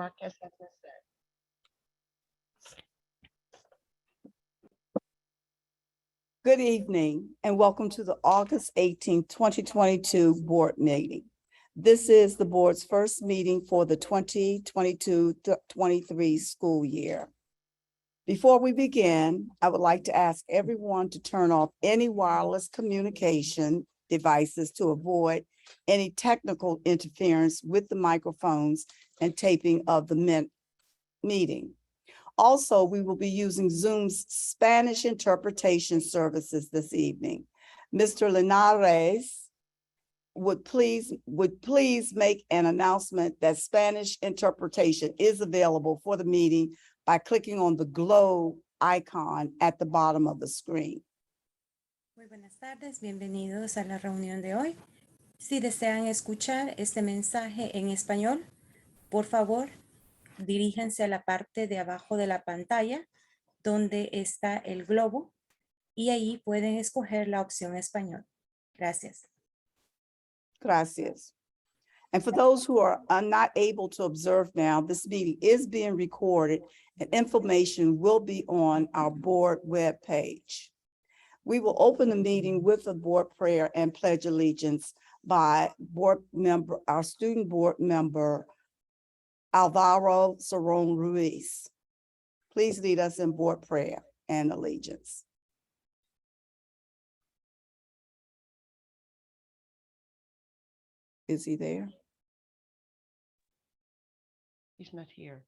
broadcast has been set. Good evening and welcome to the August 18th, 2022 board meeting. This is the board's first meeting for the 2022-23 school year. Before we begin, I would like to ask everyone to turn off any wireless communication devices to avoid any technical interference with the microphones and taping of the meeting. Also, we will be using Zoom's Spanish interpretation services this evening. Mr. Linares would please make an announcement that Spanish interpretation is available for the meeting by clicking on the globe icon at the bottom of the screen. Muy buenas tardes, bienvenidos a la reunión de hoy. Si desean escuchar este mensaje en español, por favor, diríjanse a la parte de abajo de la pantalla donde está el globo y ahí pueden escoger la opción español. Gracias. Gracias. And for those who are not able to observe now, this meeting is being recorded and information will be on our board webpage. We will open the meeting with a board prayer and pledge allegiance by our student board member, Alvaro Cerrón Ruiz. Please lead us in board prayer and allegiance. Is he there? He's not here.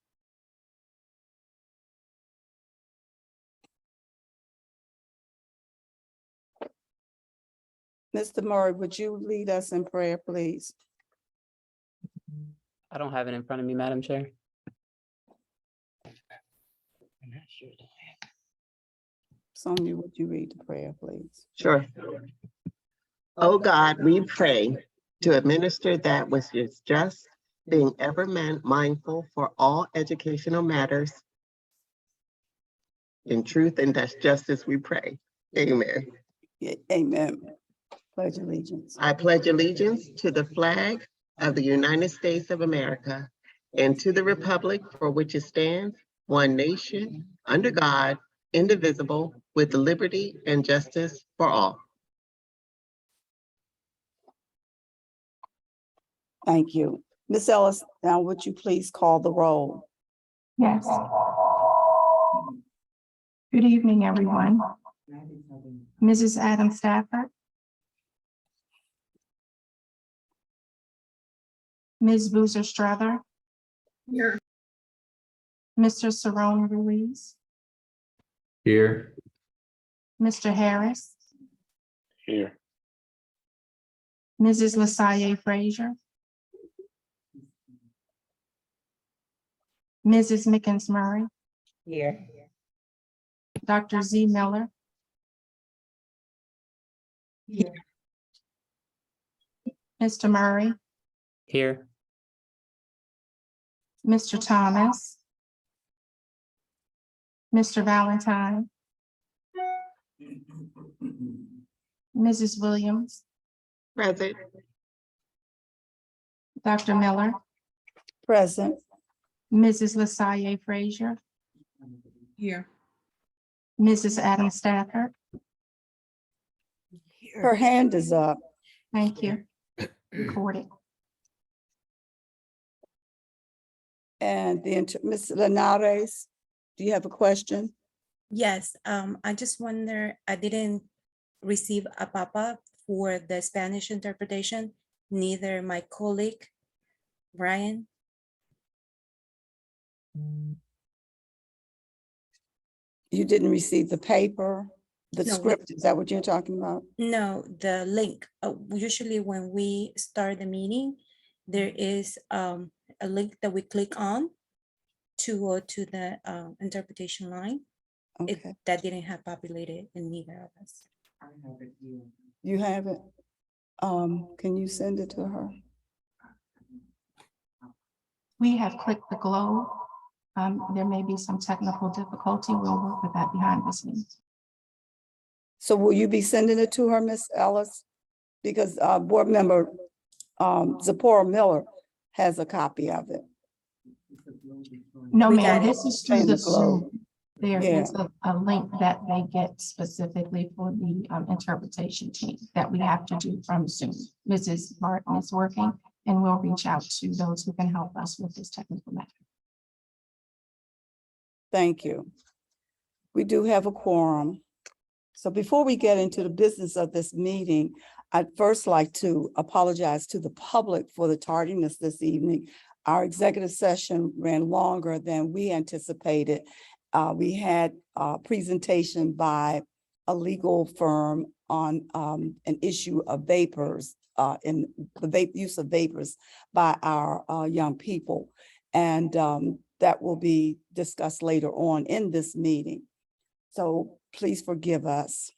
Mr. Murray, would you lead us in prayer, please? I don't have it in front of me, Madam Chair. Sonia, would you read the prayer, please? Sure. Oh God, we pray to administer that which is just, being ever mindful for all educational matters. In truth and justice we pray. Amen. Amen. Pledge allegiance. I pledge allegiance to the flag of the United States of America and to the republic for which it stands, one nation, under God, indivisible, with liberty and justice for all. Thank you. Ms. Ellis, now would you please call the roll? Yes. Good evening, everyone. Mrs. Adam Stafford. Ms. Boozer Strother. Here. Mr. Cerrón Ruiz. Here. Mr. Harris. Here. Mrs. LaSalle Frazier. Mrs. Mickens Murray. Here. Dr. Z. Miller. Here. Mr. Murray. Here. Mr. Thomas. Mr. Valentine. Mrs. Williams. Present. Dr. Miller. Present. Mrs. LaSalle Frazier. Here. Mrs. Adam Stafford. Her hand is up. Thank you. Recorded. And Ms. Linares, do you have a question? Yes, I just wonder, I didn't receive a pop-up for the Spanish interpretation, neither my colleague, Brian. You didn't receive the paper, the No, script, is that what you're talking about? No, the link. Usually when we start the meeting, there is a link that we click on to go to the interpretation line. Okay, That didn't have populated in neither of us. you have it? Can you send it to her? We have clicked the globe. There may be some technical difficulty. We'll work with that behind the scenes. So will you be sending it to her, Ms. Ellis? Because board member Zipporah Miller has a copy of it. No, We ma'am, got it. this is through In the the globe. Zoom. There Yeah. is a link that they get specifically for the interpretation team that we have to do from Zoom. Mrs. Martin is working, and we'll reach out to those who can help us with this technical matter. Thank you. We do have a quorum. So before we get into the business of this meeting, I'd first like to apologize to the public for the tardiness this evening. Our executive session ran longer than we anticipated. We had a presentation by a legal firm on an issue of vapors, in the use of vapors by our young people. And that will be discussed later on in this meeting. So please forgive us.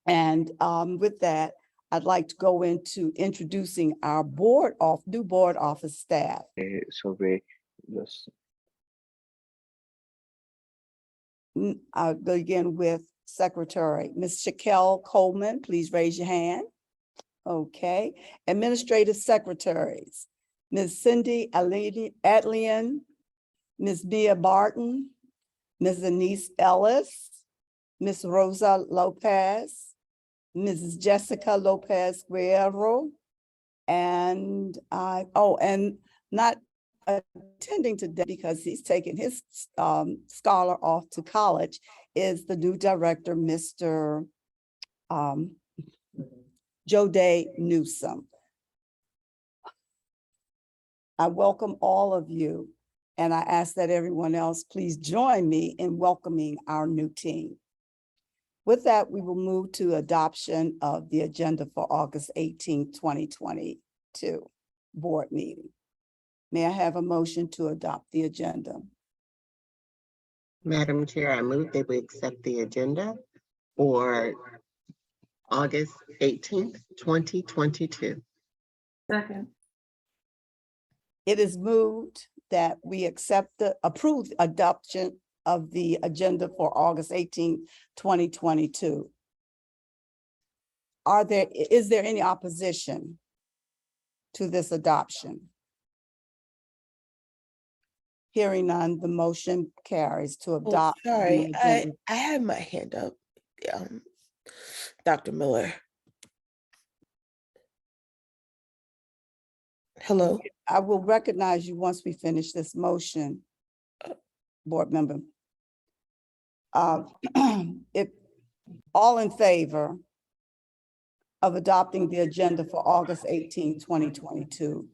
And with that, I'd like to go into introducing our new board office staff. Sobre los. I'll begin with Secretary, Ms. Shaquille Coleman, please raise your hand. Okay, Administrative Secretaries, Ms. Cindy Adlian, Ms. Bia Barton, Ms. Anise Ellis, Ms. Rosa Lopez, Mrs. Jessica Lopez Guerrero, and and not attending today because he's taking his scholar off to college is the new director, Mr. Joe Day Newsom. I welcome all of you, and I ask that everyone else please join me in welcoming our new team. With that, we will move to adoption of the agenda for August 18, 2022 board meeting. May I have a motion to adopt the agenda? Madam Chair, I move that we accept the agenda for August 18th, 2022. Second. It is moved that we approve adoption of the agenda for August 18, 2022. Is there any opposition to this adoption? Hearing none, the motion carries to adopt. the Sorry, agenda. I had my hand up, Dr. Miller. Hello. I will recognize you once we finish this motion, board member. If all in favor of adopting the agenda for August 18, 2022.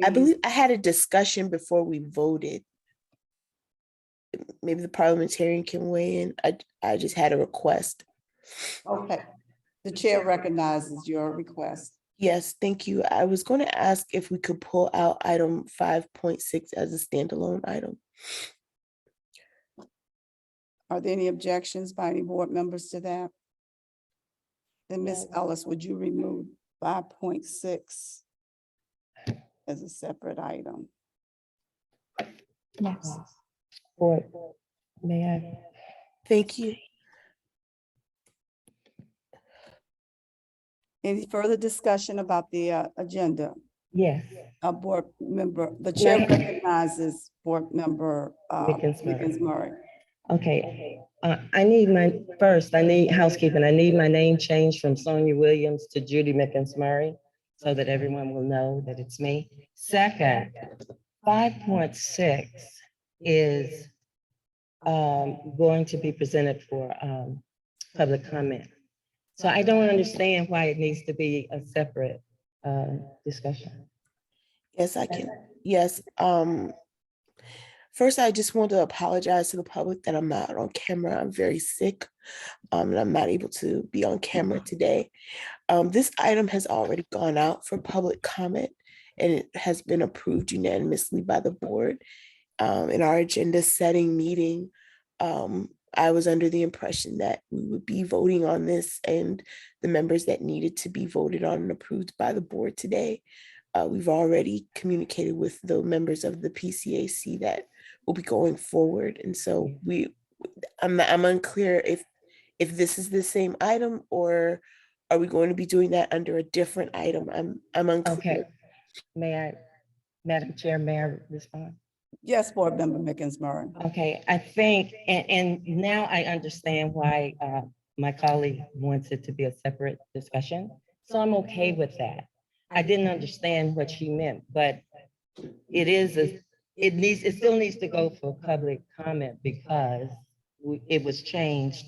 I believe I had a discussion before we voted. Maybe the parliamentarian can weigh in. I just had a request. Okay, the chair recognizes your request. Yes, thank you. I was going to ask if we could pull out item 5.6 as a standalone item. Are there any objections by any board members to that? Then Ms. Ellis, would you remove 5.6 as a separate item? Yes. Board, may I? Thank you. Any further discussion about the agenda? Yes. Board member, the chair Madam- recognizes board member Mickens Murray. Mickens Murray. Okay, I need housekeeping. I need my name changed from Sonia Williams to Judy Mickens Murray so that everyone will know that it's me. Second, 5.6 is going to be presented for public comment. So I don't understand why it needs to be a separate discussion. Yes, I can. Yes. First, I just want to apologize to the public that I'm not on camera. I'm very sick, and I'm not able to be on camera today. This item has already gone out for public comment, and it has been approved unanimously by the board. In our agenda setting meeting, I was under the impression that we would be voting on this and the members that needed to be voted on and approved by the board today. We've already communicated with the members of the PCAC that will be going forward. And so I'm unclear if this is the same item or are we going to be doing that under a different item? I'm unclear. Okay, may I, Madam Chair, may I respond? Yes, Board Member Mickens-Murray. Okay, I think, and now I understand why my colleague wants it to be a separate discussion. So I'm okay with that. I didn't understand what she meant, but it still needs to go for public comment because it was changed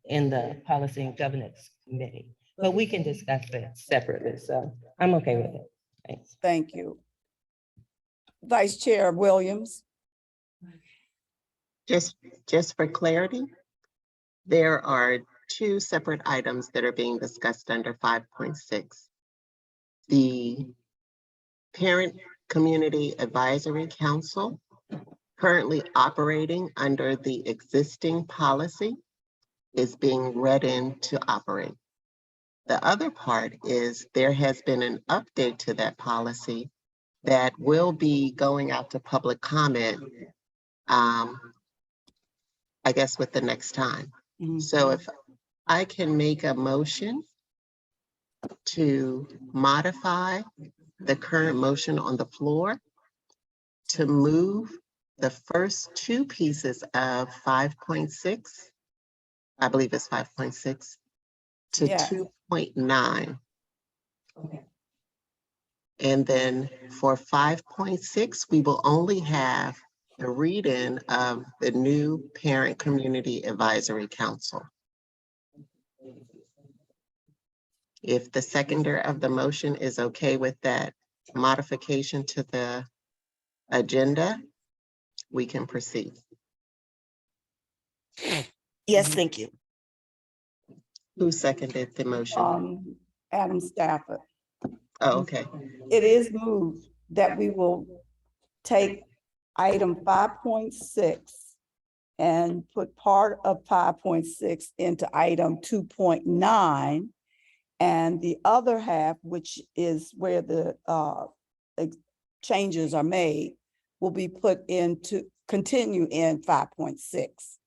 in the Policy and Governance Committee. But we can discuss it separately, so I'm okay with it. Thanks. Thank you. Vice Chair Williams. Just for clarity, there are two separate items that are being discussed under 5.6. The Parent Community Advisory Council, currently operating under the existing policy, is being read in to operate. The other part is there has been an update to that policy that will be going out to public comment, I guess with the next time. Mhm. So if I can make a motion to modify the current motion on the floor to move the first two pieces of 5.6, I believe it's 5.6, to Yeah. 2.9. And then for 5.6, we will only have the read-in of the new Parent Community Advisory Council. If the seconder of the motion is okay with that modification to the agenda, we can proceed. Yes, thank you. Who seconded the motion? Adam Stafford. Oh, okay. It is moved that we will take item 5.6 and put part of 5.6 into item 2.9. And the other half, which is where the changes are made, will be put into, continue in 5.6.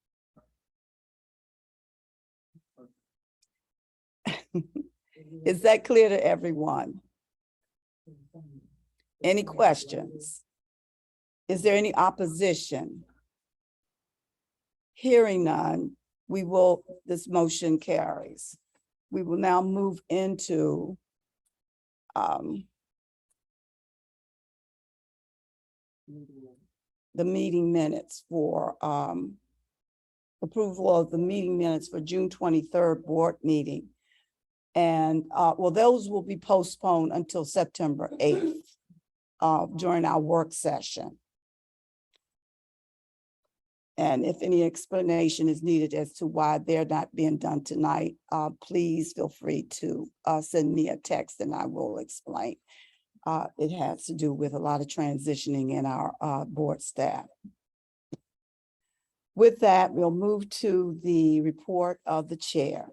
Is that clear to everyone? Any questions? Is there any opposition? Hearing none, this motion carries. We will now move into the meeting minutes for approval of the meeting minutes for June 23rd board meeting. And well, those will be postponed until September 8th during our work session. And if any explanation is needed as to why they're not being done tonight, please feel free to send me a text and I will explain. It has to do with a lot of transitioning in our board staff. With that, we'll move to the report of the chair.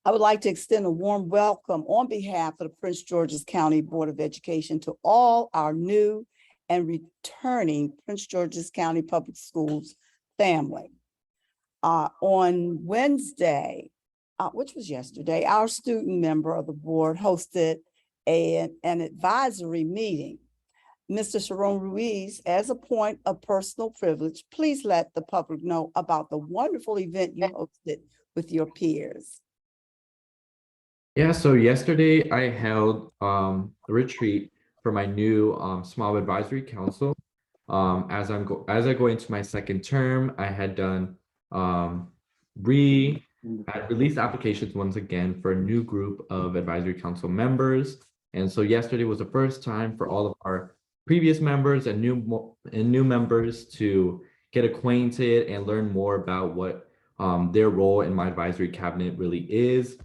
I would like to extend a warm welcome on behalf of the Prince George's County Board of Education to all our new and returning Prince George's County Public Schools family. On Wednesday, which was yesterday, our student member of the board hosted an advisory meeting. Mr. Sharon Ruiz, as a point of personal privilege, please let the public know about the wonderful event you hosted with your peers. Yeah, so yesterday I held a retreat for my new small advisory council. As I go into my second term, I had done released applications once again for a new group of advisory council members. And so yesterday was the first time for all of our previous members and new members to get acquainted and learn more about what their role in my advisory cabinet really is.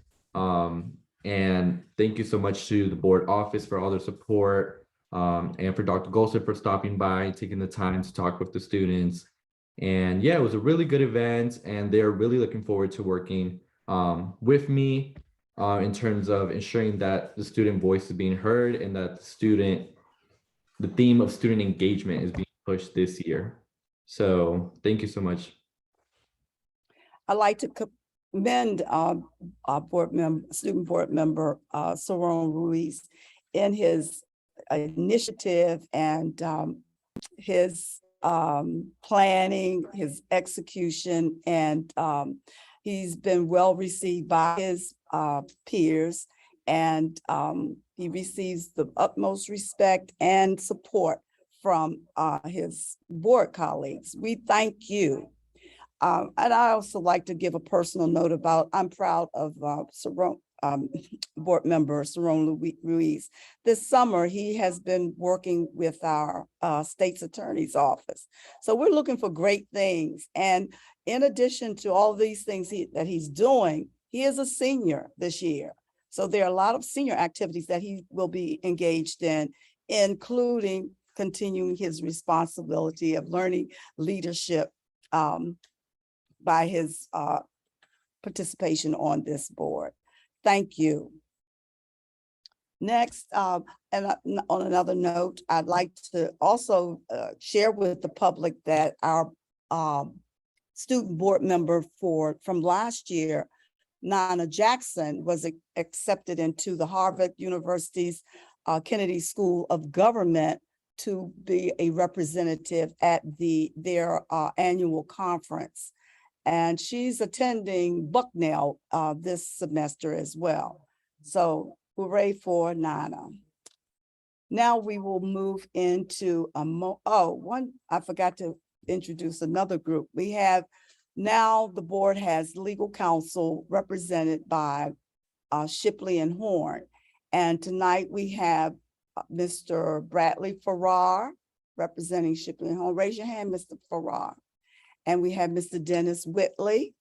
And thank you so much to the board office for all their support, and for Dr. Golson for stopping by, taking the time to talk with the students. And yeah, it was a really good event, and they're really looking forward to working with me in terms of ensuring that the student voice is being heard and that the theme of student engagement is being pushed this year. So thank you so much. I'd like to commend our student board member, Saron Ruiz, in his initiative and his planning, his execution, and he's been well received by his peers, and he receives the utmost respect and support from his board colleagues. We thank you. And I also like to give a personal note about, I'm proud of board member Saron Ruiz. This summer, he has been working with our state's attorney's office. So we're looking for great things. And in addition to all these things that he's doing, he is a senior this year. So there are a lot of senior activities that he will be engaged in, including continuing his responsibility of learning leadership by his participation on this board. Thank you. Next, and on another note, I'd like to also share with the public that our student board member from last year, Nana Jackson, was accepted into the Harvard University's Kennedy School of Government to be a representative at their annual conference. And she's attending Bucknell this semester as well. So hooray for Nana. Now we will move into I forgot to introduce another group. We have now the board has legal counsel represented by Shipley and Horn. And tonight we have Mr. Bradley Farrar representing Shipley and Horn. Raise your hand, Mr. Farrar. And we have Mr. Dennis Whitley.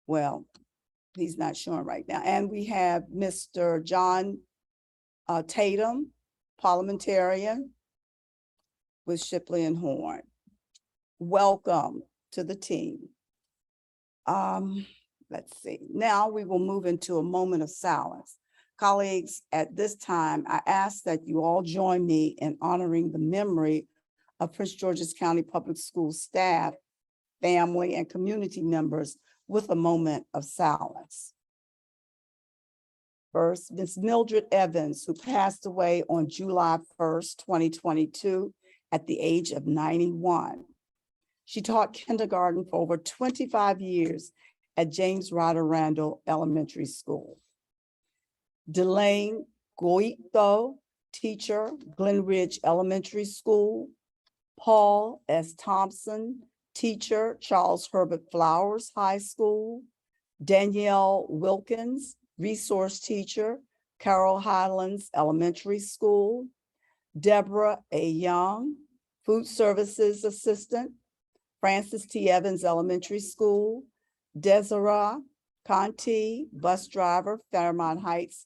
Well, he's not showing right now. And we have Mr. John Tatum, parliamentarian with Shipley and Horn. Welcome to the team. Let's see. Now we will move into a moment of silence. Colleagues, at this time, I ask that you all join me in honoring the memory of Prince George's County Public Schools staff, family, and community members with a moment of silence. First, Ms. Mildred Evans, who passed away on July 1st, 2022, at the age of 91. She taught kindergarten for over 25 years at James Ryder Randall Elementary School. Delane Goito, teacher, Glen Ridge Elementary School. Paul S. Thompson, teacher, Charles Herbert Flowers High School. Danielle Wilkins, resource teacher, Carroll Highlands Elementary School. Deborah A. Young, food services assistant, Francis T. Evans Elementary School. Desiree Conti, bus driver, Fairmont Heights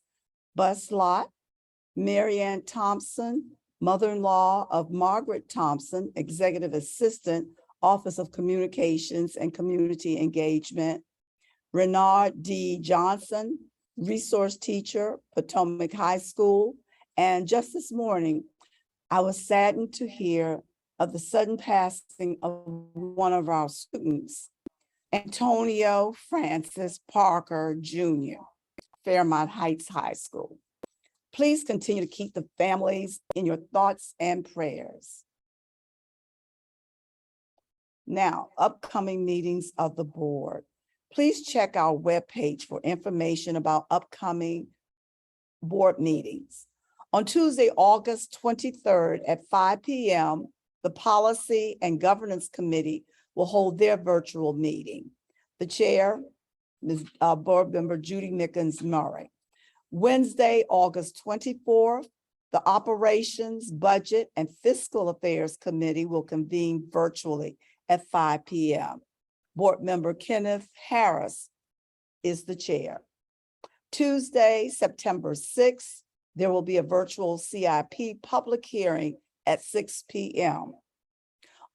Bus Lot. Marianne Thompson, mother-in-law of Margaret Thompson, executive assistant, Office of Communications and Community Engagement. Renard D. Johnson, resource teacher, Potomac High School. And just this morning, I was saddened to hear of the sudden passing of one of our students, Antonio Francis Parker Jr., Fairmont Heights High School. Please continue to keep the families in your thoughts and prayers. Now, upcoming meetings of the board. Please check our webpage for information about upcoming board meetings. On Tuesday, August 23rd at 5 p.m., the Policy and Governance Committee will hold their virtual meeting. The chair, Ms. Board Member Judy Mickens Murray. Wednesday, August 24th, the Operations, Budget, and Fiscal Affairs Committee will convene virtually at 5 p.m. Board Member Kenneth Harris is the chair. Tuesday, September 6th, there will be a virtual CIP public hearing at 6 p.m.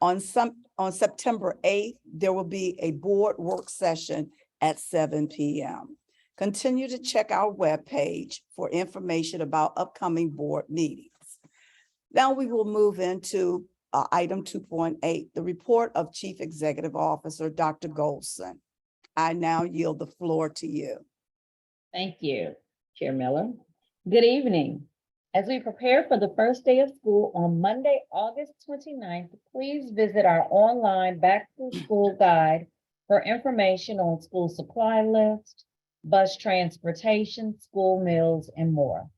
On September 8th, there will be a board work session at 7 p.m. Continue to check our webpage for information about upcoming board meetings. Now we will move into item 2.8, the report of Chief Executive Officer, Dr. Goldson. I now yield the floor to you. Thank you, Chair Miller. Good evening. As we prepare for the first day of school on Monday, August 29th, please visit our online Back to School Guide for information on school supply list, bus transportation, school meals, and more.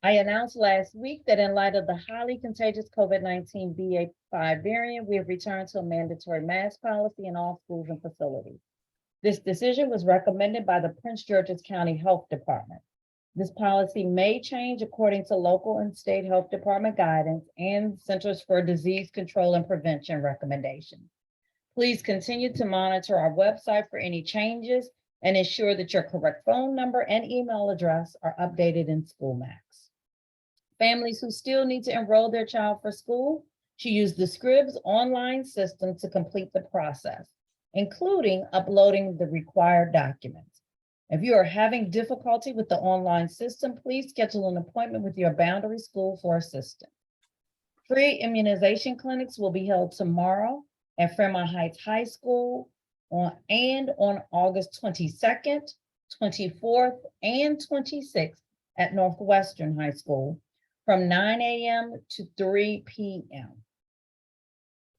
I announced last week that in light of the highly contagious COVID-19 BA.5 variant, we have returned to a mandatory mask policy in all schools and facilities. This decision was recommended by the Prince George's County Health Department. This policy may change according to local and state health department guidance and Centers for Disease Control and Prevention recommendations. Please continue to monitor our website for any changes and ensure that your correct phone number and email address are updated in SchoolMax. Families who still need to enroll their child for school should use the Scribs online system to complete the process, including uploading the required documents. If you are having difficulty with the online system, please schedule an appointment with your boundary school for assistance. Free immunization clinics will be held tomorrow at Fairmont Heights High School on August 22nd, 24th, and 26th at Northwestern High School from 9 a.m. to 3 p.m.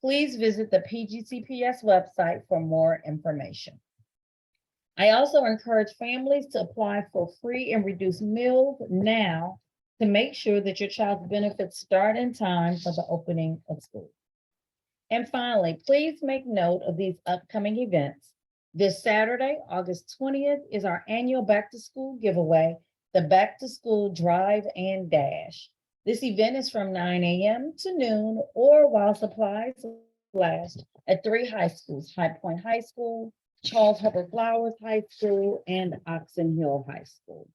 Please visit the PGCPS website for more information. I also encourage families to apply for free and reduced meals now to make sure that your child's benefits start in time for the opening of school. And finally, please make note of these upcoming events. This Saturday, August 20th, is our annual Back to School giveaway, the Back to School Drive and Dash. This event is from 9 a.m. to noon or while supplies last at 3 high schools, High Point High School, Charles Hubbard Flowers High School, and Oxon Hill High School.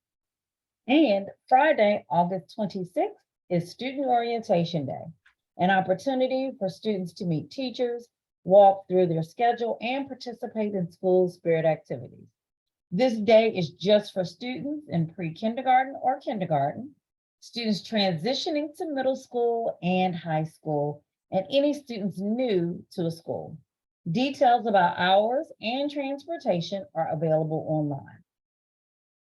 And Friday, August 26th, is Student Orientation Day, an opportunity for students to meet teachers, walk through their schedule, and participate in school spirit activities. This day is just for students in pre-kindergarten or kindergarten, students transitioning to middle school and high school, and any students new to a school. Details about hours and transportation are available online.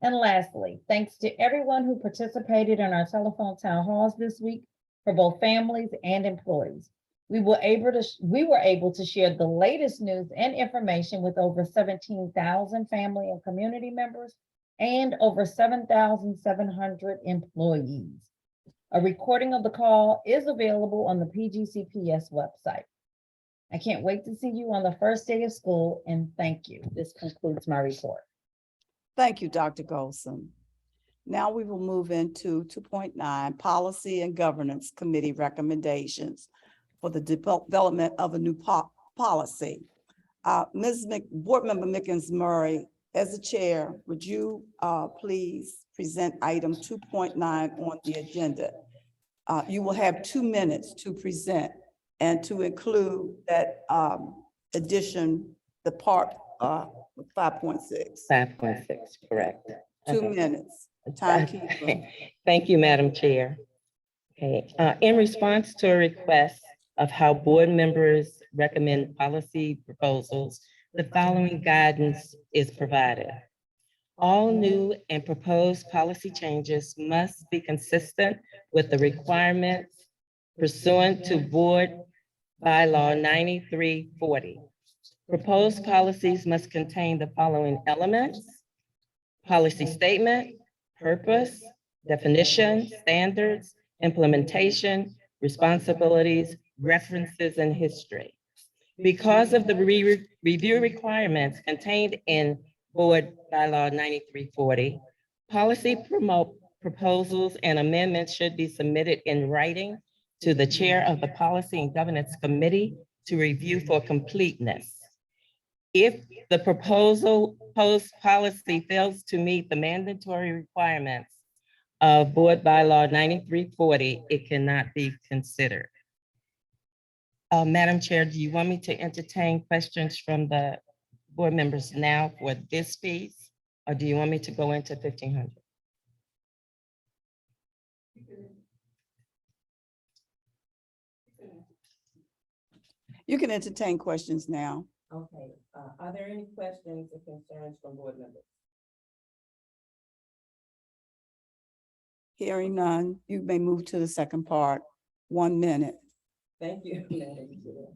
And lastly, thanks to everyone who participated in our telephone town halls this week for both families and employees. We were able to share the latest news and information with over 17,000 family and community members and over 7,700 employees. A recording of the call is available on the PGCPS website. I can't wait to see you on the first day of school, and thank you. This concludes my report. Thank you, Dr. Golson. Now we will move into 2.9, Policy and Governance Committee recommendations for the development of a new policy. Board Member Mickens-Murray, as the chair, would you please present item 2.9 on the agenda? You will have 2 minutes to present and to include that addition, the part 5.6. 5.6, correct. 2 minutes. Timekeeper. Thank you, Madam Chair. Okay, in response to a request of how board members recommend policy proposals, the following guidance is provided. All new and proposed policy changes must be consistent with the requirements pursuant to Board Bylaw 9340. Proposed policies must contain the following elements: policy statement, purpose, definition, standards, implementation, responsibilities, references, and history. Because of the review requirements contained in Board Bylaw 9340, policy proposals and amendments should be submitted in writing to the chair of the Policy and Governance Committee to review for completeness. If the proposed policy fails to meet the mandatory requirements of Board Bylaw 9340, it cannot be considered. Madam Chair, do you want me to entertain questions from the board members now for this piece, or do you want me to go into 1500? You can entertain questions now. Okay, are there any questions or concerns from board members? Hearing none, you may move to the second part. 1 minute. Thank you, Madam Chair.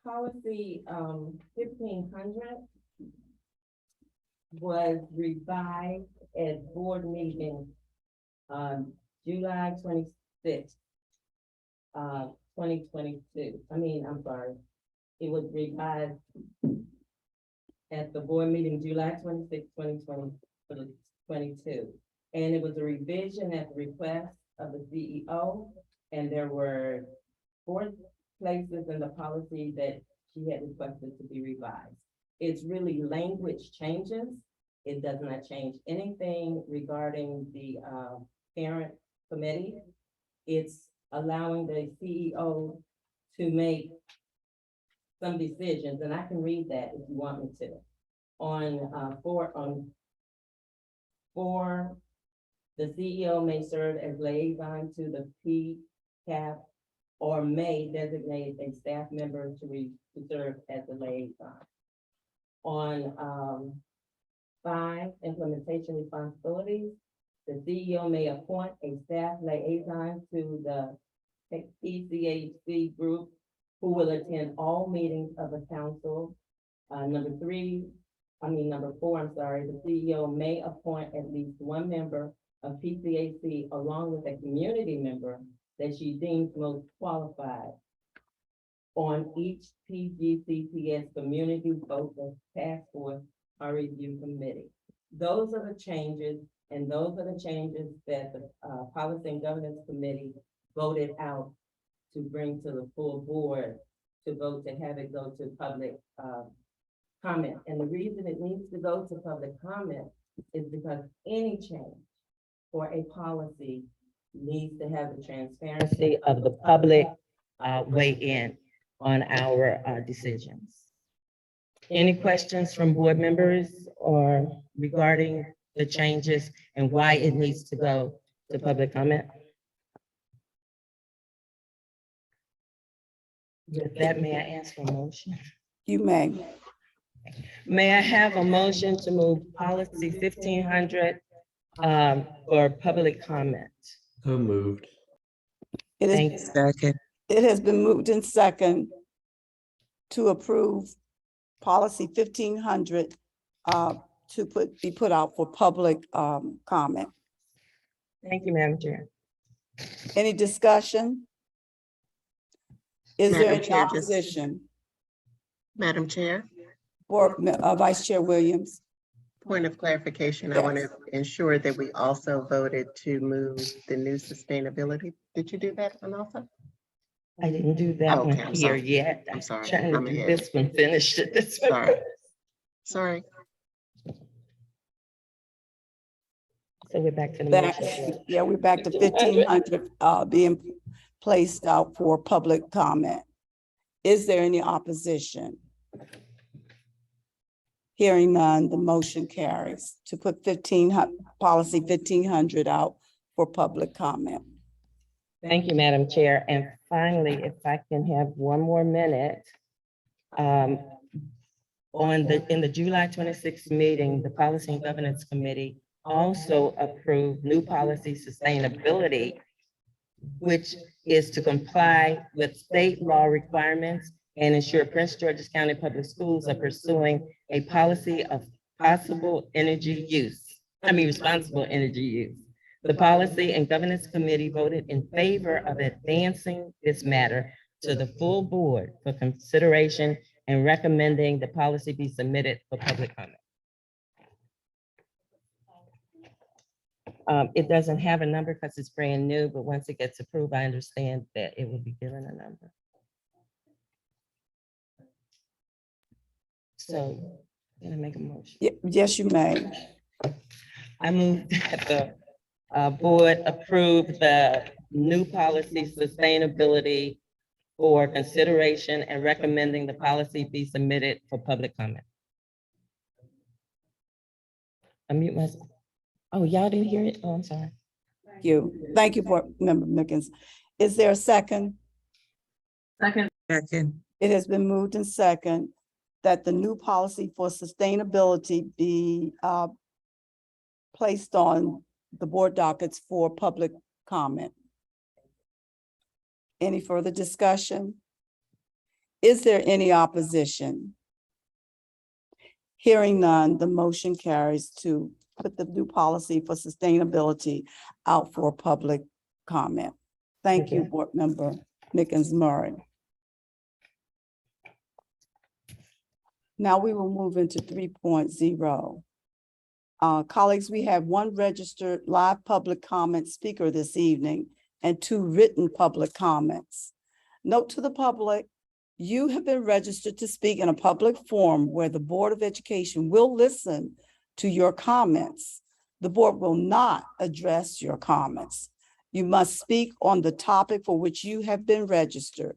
Policy 1500 was revised at board meeting July 26th, 2022. I'm sorry. It was revised at the board meeting July 26th, 2022. And it was a revision at the request of the CEO. And there were 4 places in the policy that she had requested to be revised. It's really language changes. It does not change anything regarding the parent committee. It's allowing the CEO to make some decisions, and I can read that if you want me to. On four, the CEO may serve as liaison to the PCAP or may designate a staff member to serve as a liaison. On 5, implementation responsibilities, the CEO may appoint a staff liaison to the PCHC group who will attend all meetings of the council. Number 4, the CEO may appoint at least 1 member of PCAC along with a community member that she deems most qualified on each PGCPS community focused task force or review committee. Those are the changes, and those are the changes that the Policy and Governance Committee voted out to bring to the full board to vote to have it go to public comment. And the reason it needs to go to public comment is because any change for a policy needs to have the transparency of the public weigh in on our decisions. Any questions from board members or regarding the changes and why it needs to go to public comment? With that, may I ask for a motion? You may. May I have a motion to move policy 1500 for public comment? So moved. It Thank is, you. it has been moved in second to approve policy 1500 to be put out for public comment. Thank you, Madam Chair. Any discussion? Is there Madam any Chair, just- opposition? Madam Chair, Vice Chair Williams? point of clarification, I want to ensure that we also voted to move the new sustainability. Did you do that one also? I didn't do that Okay, one I'm here sorry. yet. I'm sorry, Trying to I'm do ahead. this one, finished it this one. Sorry. Sorry. So we're back to the Back, motion. yeah, we're back to 1500 being placed out for public comment. Is there any opposition? Hearing none, the motion carries to put policy 1500 out for public comment. Thank you, Madam Chair. And finally, if I can have 1 more minute. In the July 26th meeting, the Policy and Governance Committee also approved new policy sustainability, which is to comply with state law requirements and ensure Prince George's County Public Schools are pursuing a policy of responsible energy use. The Policy and Governance Committee voted in favor of advancing this matter to the full board for consideration and recommending the policy be submitted for public comment. It doesn't have a number because it's brand new, but once it gets approved, I understand that it will be given a number. So, can I make a motion? Yes, you may. I move that the board approve the new policy sustainability for consideration and recommending the policy be submitted for public comment. Unmute myself. Oh, y'all didn't hear it? Oh, I'm sorry. Thank you, Board Member Mickens. Is there a second? Second. It has been moved in second that the new policy for sustainability be placed on the board dockets for public comment. Any further discussion? Is there any opposition? Hearing none, the motion carries to put the new policy for sustainability out for public comment. Thank you, Board Member Mickens-Murray. Now we will move into 3.0. Colleagues, we have one registered live public comment speaker this evening and 2 written public comments. Note to the public, you have been registered to speak in a public forum where the Board of Education will listen to your comments. The board will not address your comments. You must speak on the topic for which you have been registered.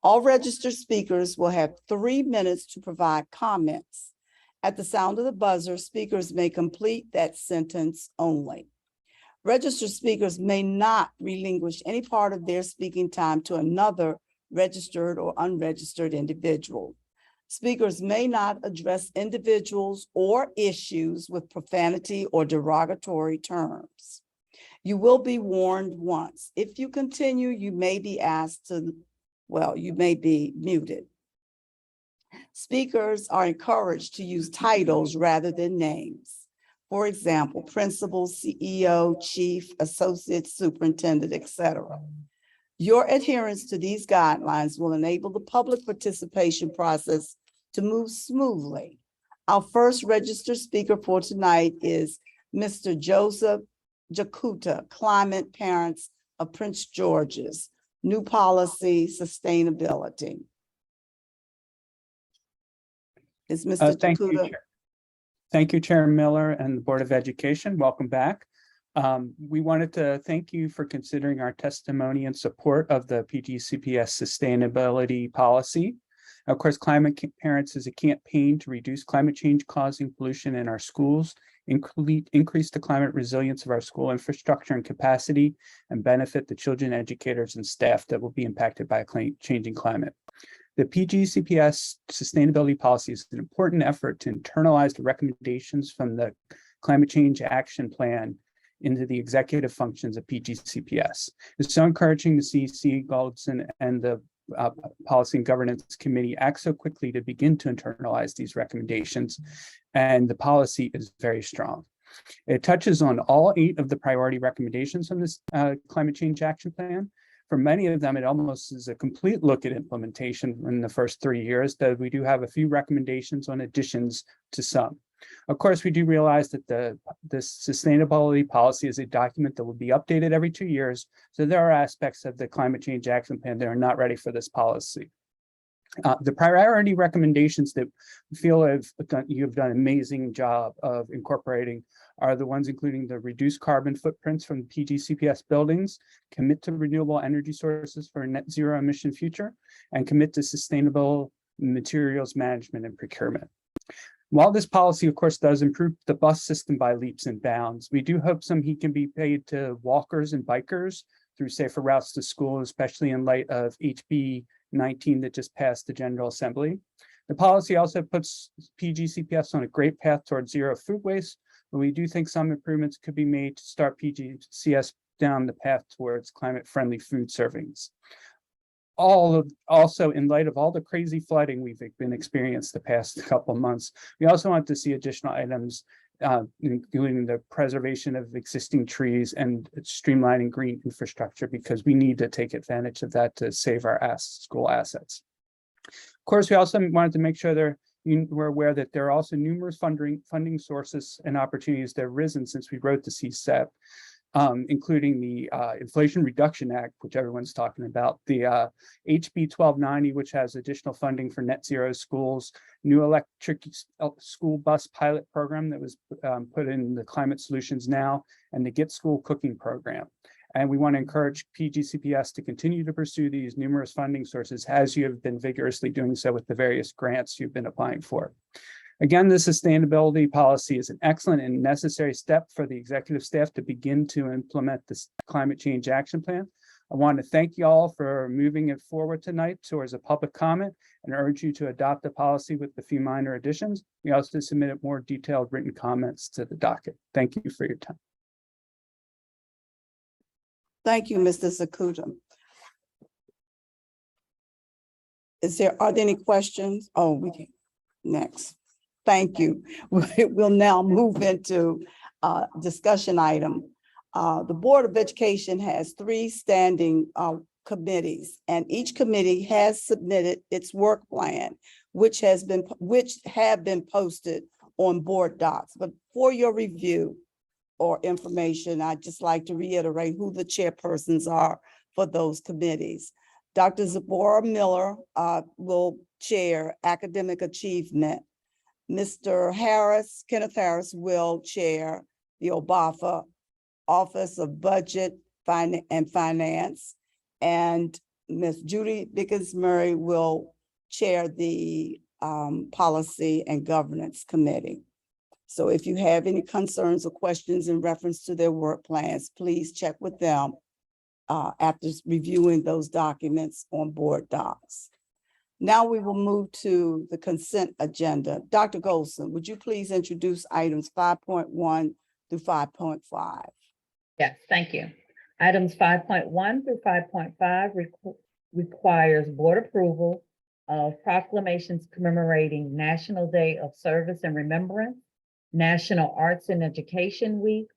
All registered speakers will have 3 minutes to provide comments. At the sound of the buzzer, speakers may complete that sentence only. Registered speakers may not relinquish any part of their speaking time to another registered or unregistered individual. Speakers may not address individuals or issues with profanity or derogatory terms. You will be warned once. If you continue, you may be asked to, you may be muted. Speakers are encouraged to use titles rather than names. For example, principal, CEO, chief, associate superintendent, etc. Your adherence to these guidelines will enable the public participation process to move smoothly. Our first registered speaker for tonight is Mr. Joseph Jakuta, Climate Parents of Prince George's, New Policy Sustainability. Is Mr. Thank you, Jakuta? Chair. Thank you, Chair Miller and the Board of Education. Welcome back. We wanted to thank you for considering our testimony in support of the PGCPS sustainability policy. Of course, Climate Parents is a campaign to reduce climate change causing pollution in our schools, increase the climate resilience of our school infrastructure and capacity, and benefit the children, educators, and staff that will be impacted by a changing climate. The PGCPS sustainability policy is an important effort to internalize the recommendations from the Climate Change Action Plan into the executive functions of PGCPS. It's so encouraging to see C. Goldson and the Policy and Governance Committee act so quickly to begin to internalize these recommendations, and the policy is very strong. It touches on all 8 of the priority recommendations from this Climate Change Action Plan. For many of them, it almost is a complete look at implementation in the first 3 years, though we do have a few recommendations on additions to some. Of course, we do realize that this sustainability policy is a document that will be updated every 2 years. So there are aspects of the Climate Change Action Plan that are not ready for this policy. The priority recommendations that we feel you have done an amazing job of incorporating are the ones including the reduced carbon footprints from PGCPS buildings, commit to renewable energy sources for a net zero emission future, and commit to sustainable materials management and procurement. While this policy, of course, does improve the bus system by leaps and bounds, we do hope some heed can be paid to walkers and bikers through safer routes to school, especially in light of HB 19 that just passed the General Assembly. The policy also puts PGCPS on a great path towards zero food waste, but we do think some improvements could be made to start PGCS down the path towards climate-friendly food servings. Also, in light of all the crazy flooding we've been experienced the past couple of months, we also want to see additional items, including the preservation of existing trees and streamlining green infrastructure, because we need to take advantage of that to save our school assets. Of course, we also wanted to make sure we're aware that there are also numerous funding sources and opportunities that have risen since we wrote the CSEP. Including the Inflation Reduction Act, which everyone's talking about, the HB 1290, which has additional funding for net zero schools, new electric school bus pilot program that was put in the Climate Solutions Now, and the Get School Cooking program. And we want to encourage PGCPS to continue to pursue these numerous funding sources as you have been vigorously doing so with the various grants you've been applying for. Again, the sustainability policy is an excellent and necessary step for the executive staff to begin to implement this Climate Change Action Plan. I want to thank you all for moving it forward tonight towards a public comment and urge you to adopt the policy with a few minor additions. We also submitted more detailed written comments to the docket. Thank you for your time. Thank you, Mr. Zakuta. Are there any questions? Oh, we can, next. Thank you. We'll now move into discussion item. The Board of Education has 3 standing committees, and each committee has submitted its work plan, which have been posted on board docs. But for your review or information, I'd just like to reiterate who the chairpersons are for those committees. Dr. Zipporah Miller will chair Academic Achievement. Mr. Kenneth Harris will chair the OBAFA Office of Budget and Finance. And Ms. Judy Bickens-Murray will chair the Policy and Governance Committee. So if you have any concerns or questions in reference to their work plans, please check with them after reviewing those documents on board docs. Now we will move to the consent agenda. Dr. Golson, would you please introduce items 5.1 through 5.5? Yes, thank you. Items 5.1 through 5.5 requires board approval of proclamations commemorating National Day of Service and Remembrance, National Arts and Education Week,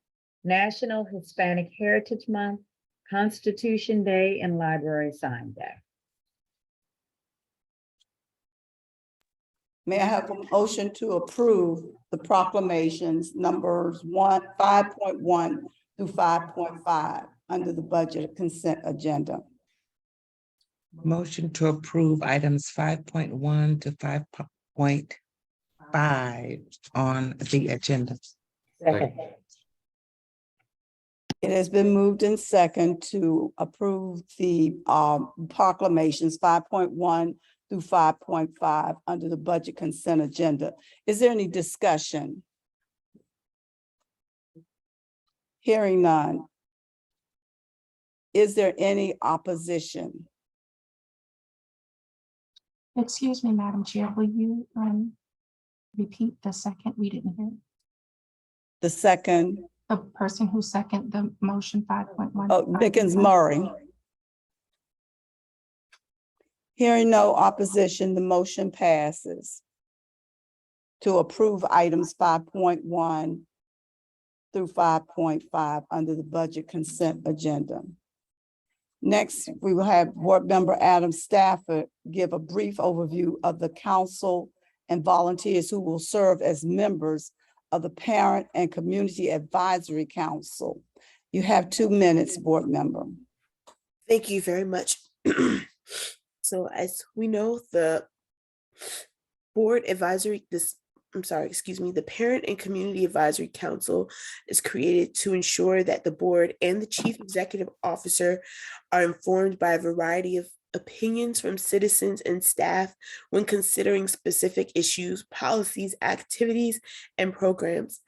National Hispanic Heritage Month, Constitution Day, and Library Sign Day. May I have a motion to approve the proclamations numbers 5.1 through 5.5 under the budget consent agenda? Motion to approve items 5.1 to 5.5 on the agenda. Second. It has been moved in second to approve the proclamations 5.1 through 5.5 under the budget consent agenda. Is there any discussion? Hearing none. Is there any opposition? Excuse me, Madam Chair, will you repeat the second? We didn't hear. The second, The person who seconded the motion 5.1. Bickens-Murray. Hearing no opposition, the motion passes to approve items 5.1 through 5.5 under the budget consent agenda. Next, we will have Board Member Adam Stafford give a brief overview of the council and volunteers who will serve as members of the Parent and Community Advisory Council. You have 2 minutes, Board Member. Thank you very much. So as we know, the the Parent and Community Advisory Council is created to ensure that the board and the Chief Executive Officer are informed by a variety of opinions from citizens and staff when considering specific issues, policies, activities, and programs.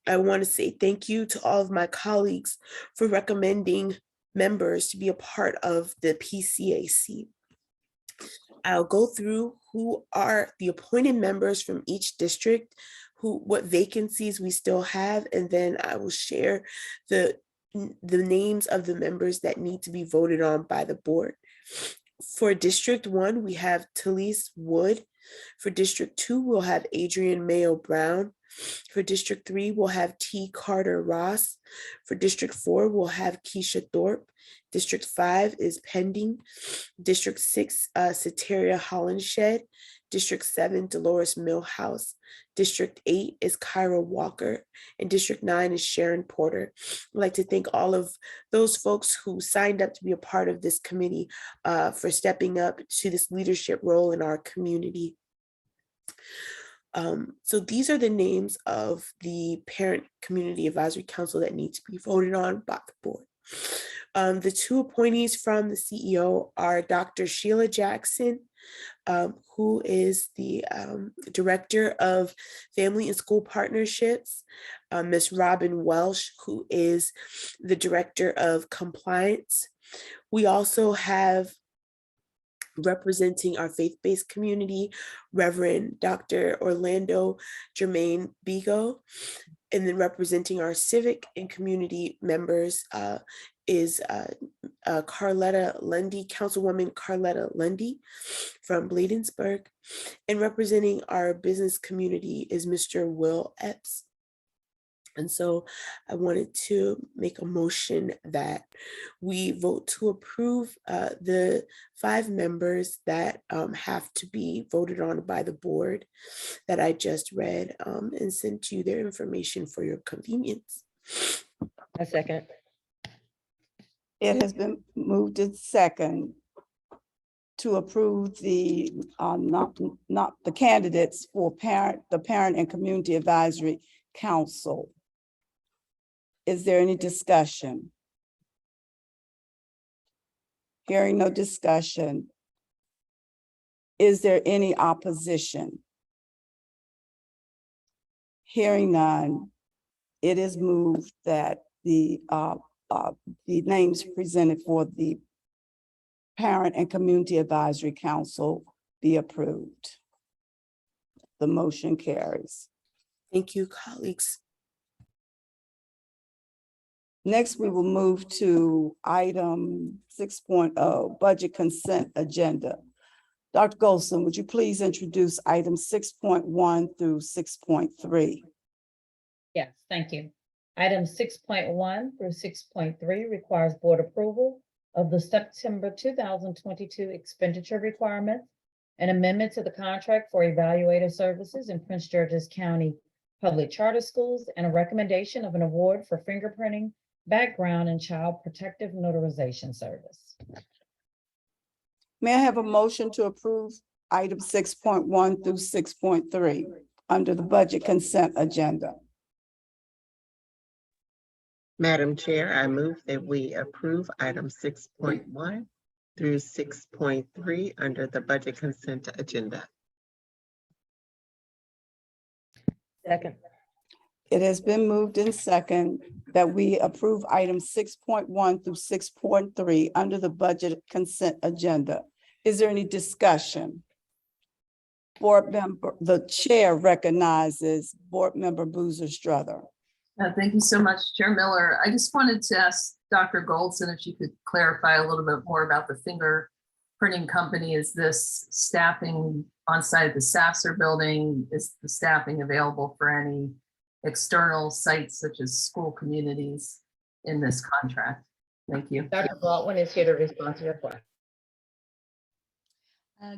I want to say thank you to all of my colleagues for recommending members to be a part of the PCAC. I'll go through who are the appointed members from each district, what vacancies we still have, and then I will share the names of the members that need to be voted on by the board. For District 1, we have Talise Wood. For District 2, we'll have Adrian Mayo Brown. For District 3, we'll have T. Carter Ross. For District 4, we'll have Keisha Thorpe. District 5 is pending. District 6, Sateria Hollenshed. District 7, Dolores Millhouse. District 8 is Kyra Walker. And District 9 is Sharon Porter. I'd like to thank all of those folks who signed up to be a part of this committee for stepping up to this leadership role in our community. So these are the names of the Parent Community Advisory Council that need to be voted on by the board. The 2 appointees from the CEO are Dr. Sheila Jackson, who is the Director of Family and School Partnerships, Ms. Robin Welsh, who is the Director of Compliance. We also have, representing our faith-based community, Reverend Dr. Orlando Jermaine Bigo, and then representing our civic and community members, is Carletta Lundy, Councilwoman Carletta Lundy from Bladensburg. And representing our business community is Mr. Will Epps. And so I wanted to make a motion that we vote to approve the 5 members that have to be voted on by the board that I just read and sent you their information for your convenience. A second. It has been moved in second to approve the not the candidates for the Parent and Community Advisory Council. Is there any discussion? Hearing no discussion. Is there any opposition? Hearing none, it is moved that the names presented for the Parent and Community Advisory Council be approved. The motion carries. Thank you, colleagues. Next, we will move to item 6.0, budget consent agenda. Dr. Golson, would you please introduce items 6.1 through 6.3? Yes, thank you. Items 6.1 through 6.3 requires board approval of the September 2022 expenditure requirements, an amendment to the contract for evaluator services in Prince George's County Public Charter Schools, and a recommendation of an award for fingerprinting, background, and child protective notarization service. May I have a motion to approve item 6.1 through 6.3 under the budget consent agenda? Madam Chair, I move that we approve items 6.1 through 6.3 under the budget consent agenda. Second. It has been moved in second that we approve items 6.1 through 6.3 under the budget consent agenda. Is there any discussion? Board member, the chair recognizes Board Member Boozer Strother. Thank you so much, Chair Miller. I just wanted to ask Dr. Goldson if she could clarify a little bit more about the fingerprinting company. Is this staffing on site at the Sasser building? Is the staffing available for any external sites such as school communities in this contract? Thank you. Dr. Baldwin is here to respond to your question.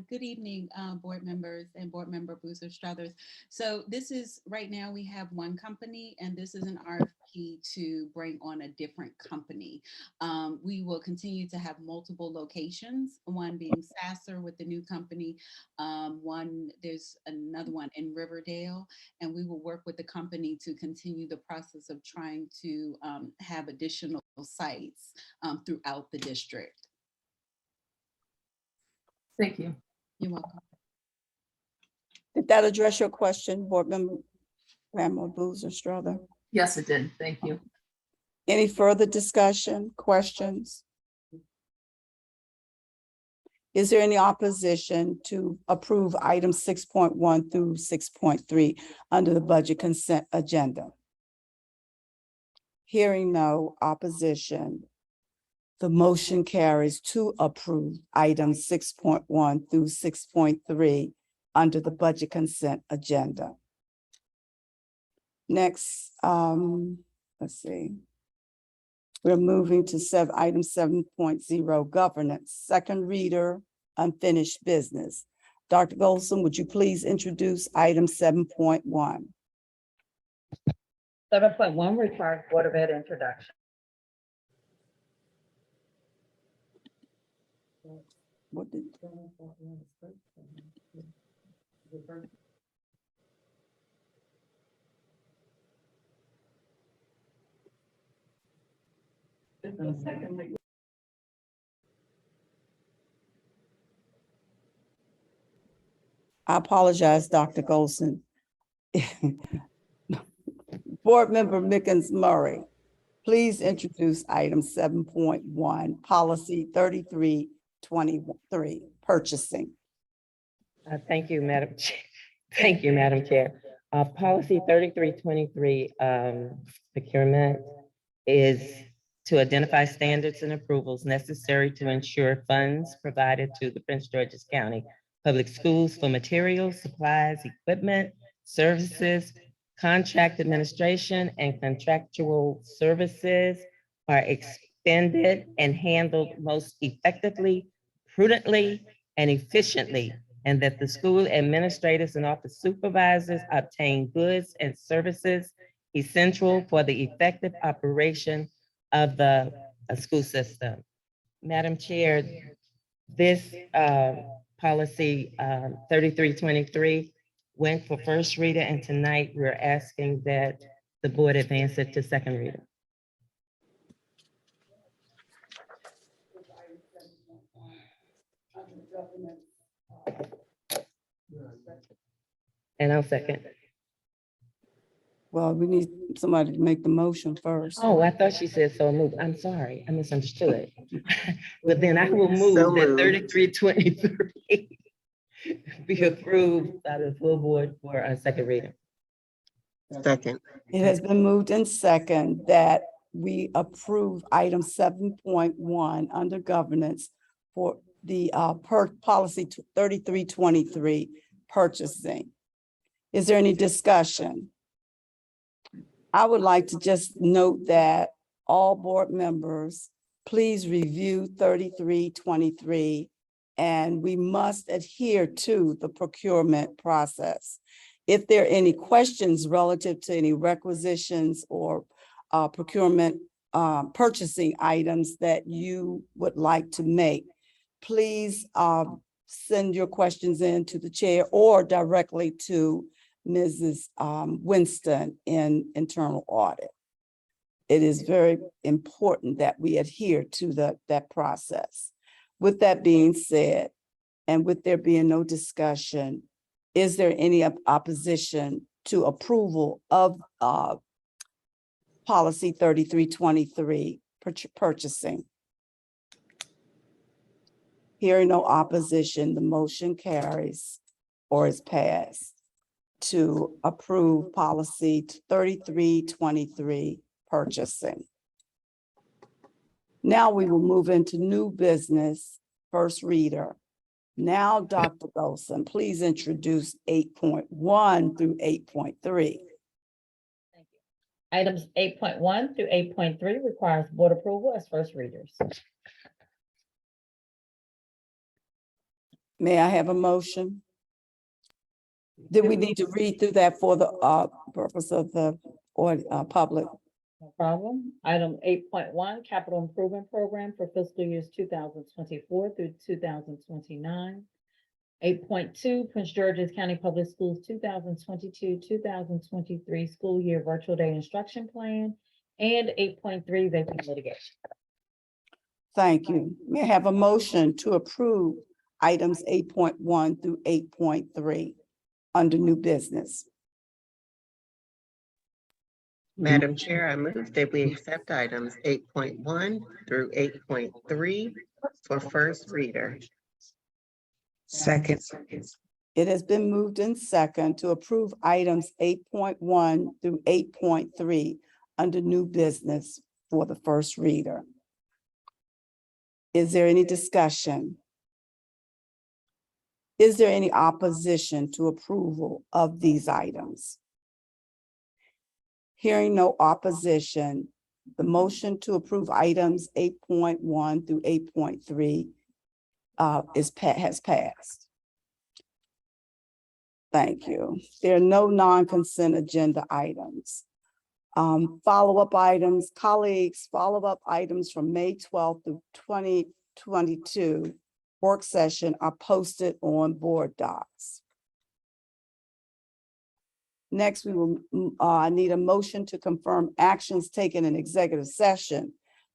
Good evening, board members and board member Boozer Struthers. So this is, right now we have one company and this is an RFP to bring on a different company. We will continue to have multiple locations, one being Sasser with the new company. There's another one in Riverdale, and we will work with the company to continue the process of trying to have additional sites throughout the district. Thank you. You're welcome. Did that address your question, Board Member Pamela Boozer Strother? Yes, it did. Thank you. Any further discussion, questions? Is there any opposition to approve items 6.1 through 6.3 under the budget consent agenda? Hearing no opposition, the motion carries to approve items 6.1 through 6.3 under the budget consent agenda. Next, let's see. We're moving to item 7.0, governance, second reader, unfinished business. Dr. Golson, would you please introduce item 7.1? 7.1 requires Board of Ed introduction. What did? I apologize, Dr. Golson. Board Member Mickens Murray, please introduce item 7.1, policy 3323, purchasing. Thank you, Madam Chair. Thank you, Madam Chair. Policy 3323, procurement, is to identify standards and approvals necessary to ensure funds provided to the Prince George's County Public Schools for materials, supplies, equipment, services, contract administration, and contractual services are expended and handled most effectively, prudently, and efficiently, and that the school administrators and office supervisors obtain goods and services essential for the effective operation of the school system. Madam Chair, this policy 3323 went for first reader, and tonight we're asking that the board advance it to second reader. And I'll second. Well, we need somebody to make the motion first. Oh, I thought she said so moved. I'm sorry, I misunderstood. But then I will move So that moved. 3323 be approved by the full board for a second reading. Second. It has been moved in second that we approve item 7.1 under governance for the policy 3323 purchasing. Is there any discussion? I would like to just note that all board members, please review 3323, and we must adhere to the procurement process. If there are any questions relative to any requisitions or procurement purchasing items that you would like to make, please send your questions in to the chair or directly to Mrs. Winston in internal audit. It is very important that we adhere to that process. With that being said, and with there being no discussion, is there any opposition to approval of policy 3323 purchasing? Hearing no opposition, the motion carries or is passed to approve policy 3323 purchasing. Now we will move into new business, first reader. Now, Dr. Golson, please introduce 8.1 through 8.3. Items 8.1 through 8.3 requires board approval as first readers. May I have a motion? Did we need to read through that for the purpose of the public? No problem. Item 8.1, Capital Improvement Program for fiscal years 2024 through 2029. 8.2, Prince George's County Public Schools 2022-2023 school year virtual day instruction plan. And 8.3, vaping litigation. Thank you. May I have a motion to approve items 8.1 through 8.3 under new business? Madam Chair, I move that we accept items 8.1 through 8.3 for first reader. Second. It has been moved in second to approve items 8.1 through 8.3 under new business for the first reader. Is there any discussion? Is there any opposition to approval of these items? Hearing no opposition, the motion to approve items 8.1 through 8.3 has passed. Thank you. There are no non-consent agenda items. Follow-up items, colleagues, follow-up items from May 12th through 2022 work session are posted on board docs. Next, we will need a motion to confirm actions taken in executive session.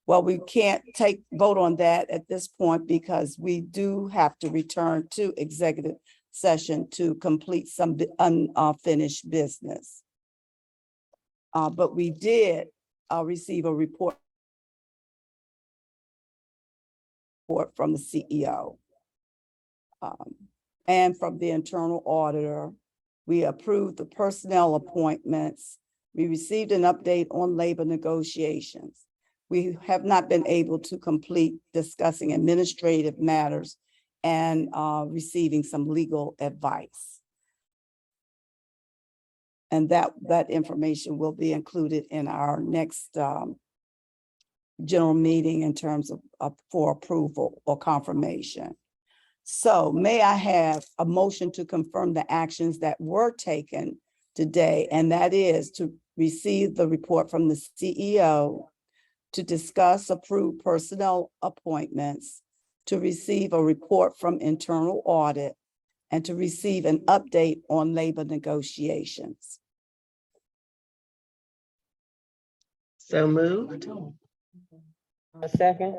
Well, we can't vote on that at this point because we do have to return to executive session to complete some unfinished business. But we did receive a report from the CEO and from the internal auditor. We approved the personnel appointments. We received an update on labor negotiations. We have not been able to complete discussing administrative matters and receiving some legal advice. And that information will be included in our next general meeting in terms of for approval or confirmation. So may I have a motion to confirm the actions that were taken today, and that is to receive the report from the CEO, to discuss approved personnel appointments, to receive a report from internal audit, and to receive an update on labor negotiations. So moved. A second.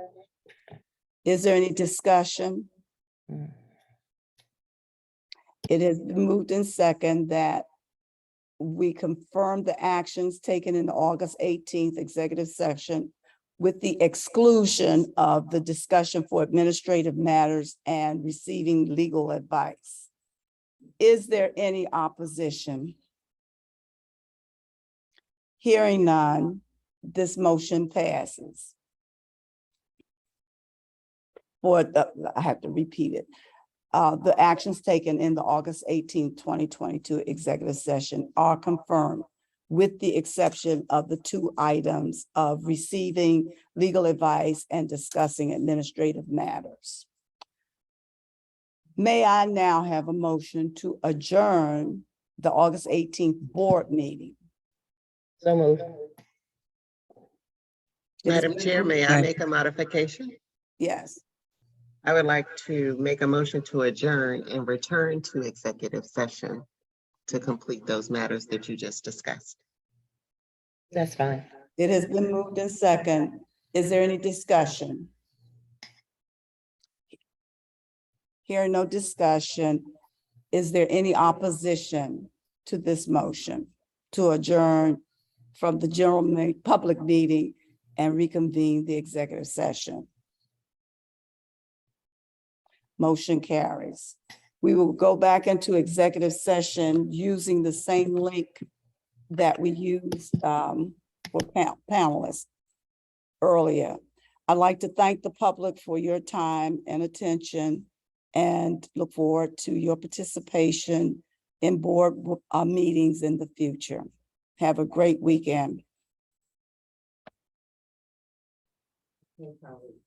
Is there any discussion? It has been moved in second that we confirm the actions taken in the August 18th executive session with the exclusion of the discussion for administrative matters and receiving legal advice. Is there any opposition? Hearing none, this motion passes. I have to repeat it. The actions taken in the August 18, 2022 executive session are confirmed with the exception of the two items of receiving legal advice and discussing administrative matters. May I now have a motion to adjourn the August 18th board meeting? So moved. Madam Chair, may I make a modification? Yes. I would like to make a motion to adjourn and return to executive session to complete those matters that you just discussed. That's fine. It has been moved in second. Is there any discussion? Hearing no discussion, is there any opposition to this motion to adjourn from the public meeting and reconvene the executive session? Motion carries. We will go back into executive session using the same link that we used for panelists earlier. I'd like to thank the public for your time and attention and look forward to your participation in board meetings in the future. Have a great weekend.